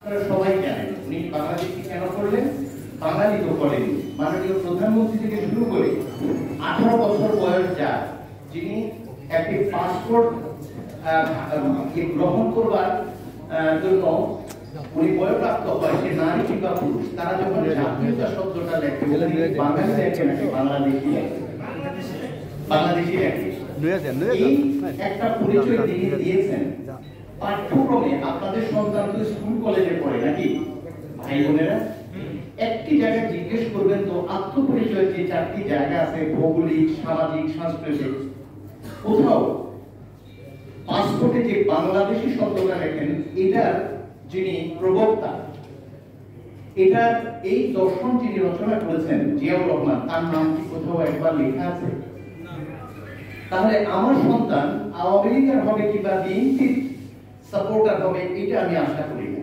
আপনারা সবাই জানেন উনি বাংলাদেশকে কেন করলেন, বাঙালি তো করেন। মাননীয় প্রধানমন্ত্রী থেকে শুরু করে 18 বছর বয়স যার, যিনি একটি পাসপোর্ট গ্রহণ করবার জন্য উনি বয়প্রাপ্ত হয়, সে নারী কিংবা পুরুষ, তারা যখন জাতীয়তা শব্দটা লেখে বাঙালি লেখে নাকি বাংলাদেশি লেখে, বাংলাদেশি লেখে। এই একটা পরিচয় তিনি দিয়েছেন। পাঠ্যক্রমে আপনাদের সন্তান তো স্কুল কলেজে পড়ে নাকি ভাই বোনেরা, একটি জায়গায় জিজ্ঞেস করবেন তো আত্মপরিচয় যে 4টি জায়গা আছে, ভৌগোলিক, সামাজিক, সাংস্কৃতিক, কোথাও পাসপোর্টে যে বাংলাদেশি শব্দটা লেখেন, এটার যিনি প্রবক্তা, এটার এই দর্শন যিনি রচনা করেছেন জিয়াউর রহমান, তার নাম কি কোথাও একবার লেখা আছে? তাহলে আমার সন্তান আওয়ামী লীগের হবে কিংবা বিএনপির সাপোর্টার হবে, এটা আমি আশা করি না।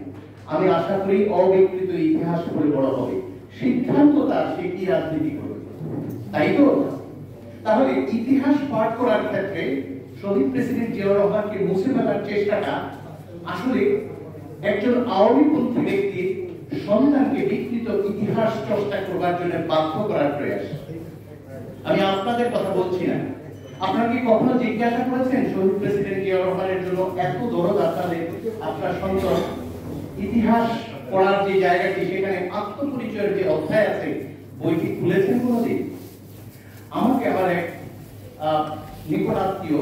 আমি আশা করি অবিকৃত ইতিহাস পড়ে বড় হবে, সিদ্ধান্ত তার সে কি রাজনীতি করবে, তাই তো? তাহলে ইতিহাস পাঠ করার ক্ষেত্রে শহীদ প্রেসিডেন্ট জিয়াউর রহমানকে মুছে ফেলার চেষ্টাটা আসলে একজন আওয়ামীপন্থী ব্যক্তির সন্তানকে বিকৃত ইতিহাস চর্চা করবার জন্য বাধ্য করার প্রয়াস। আমি আপনাদের কথা বলছি না। আপনারা কি কখনো জিজ্ঞাসা করেছেন শহীদ প্রেসিডেন্ট জিয়াউর রহমানের জন্য এত দরদ আপনাদের, আপনার সন্তান ইতিহাস পড়ার যে জায়গাটি, সেখানে আত্মপরিচয়ের যে অধ্যায় আছে, বইটি খুলেছেন কোনদিন? আমাকে আমার এক নিকটাত্মীয়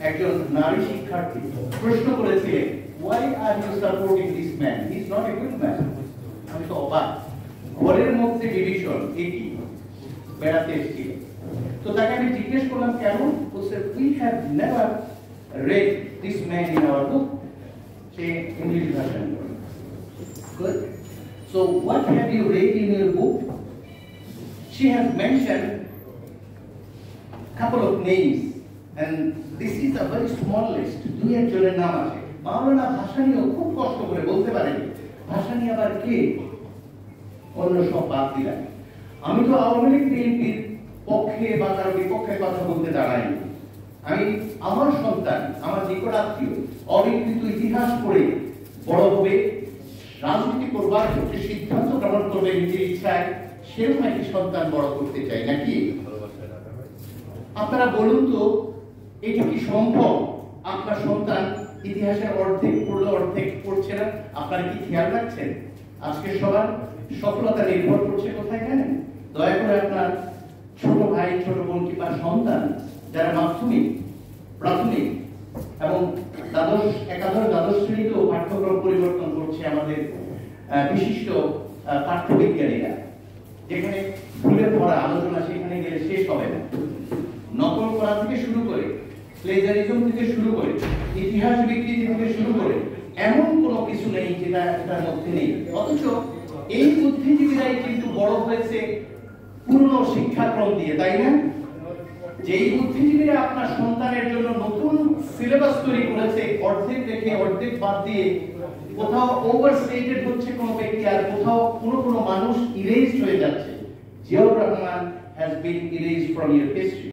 একজন নারী শিক্ষার্থী প্রশ্ন করেছিলেন, why are you supporting this man? He is not a good man. আমি তো অবাক। ঘরের মধ্যে ডিভিশন এটি বেড়াতে এসেছিল, তো তাকে আমি জিজ্ঞেস করলাম কেন? বলছে we have never read this man in our book. Say English version. Good. So what have you read in your book? She has mentioned couple of names, and this is a very small list. দুই একজনের নাম আছে। মাওলানা ভাসানীও খুব কষ্ট করে বলতে পারেন, ভাসানী আবার কে? অন্য সব বাদ দিলাম। আমি তো আওয়ামী লীগ বিএনপির পক্ষে বা তার বিপক্ষে কথা বলতে দাঁড়াই। আমি আমার সন্তান, আমার নিকটাত্মীয় অবিকৃত ইতিহাস পড়ে বড় হবে, রাজনীতি করবার ক্ষেত্রে সিদ্ধান্ত গ্রহণ করবে নিজের ইচ্ছায়, সেরকম একটি সন্তান বড় করতে চাই নাকি? আপনারা বলুন তো, এটা কি সম্ভব? আপনার সন্তান ইতিহাসের অর্ধেক পড়লো, অর্ধেক পড়ছে না। আপনারা কি খেয়াল রাখছেন? আজকে সবার সফলতা নির্ভর করছে কোথায় জানেন? দয়া করে আপনার ছোট ভাই, ছোট বোন কিংবা সন্তান যারা মাধ্যমিক, প্রাথমিক এবং একাদশ দ্বাদশ শ্রেণীতেও পাঠ্যক্রম পরিবর্তন করছে আমাদের বিশিষ্ট পাঠ্যবিজ্ঞানীরা, যেখানে ভুলে পড়া আলোচনা সেখানে গেলে শেষ হবে না। নকল করা থেকে শুরু করে, প্লেজারিজম থেকে শুরু করে, ইতিহাস বিকৃতি থেকে শুরু করে এমন কোনো কিছু নেই যেটা এটার মধ্যে নেই। অথচ এই বুদ্ধিজীবীরাই কিন্তু বড় হয়েছে পুরনো শিক্ষাক্রম দিয়ে, তাই না? যেই বুদ্ধিজীবীরা আপনার সন্তানের জন্য নতুন সিলেবাস তৈরি করেছে, অর্ধেক রেখে অর্ধেক বাদ দিয়ে, কোথাও ওভারস্টেটেড হচ্ছে কোনো ব্যক্তি, আর কোথাও কোনো মানুষ ইরেজড হয়ে যাচ্ছে। Ziaur Rahman has been erased from your history.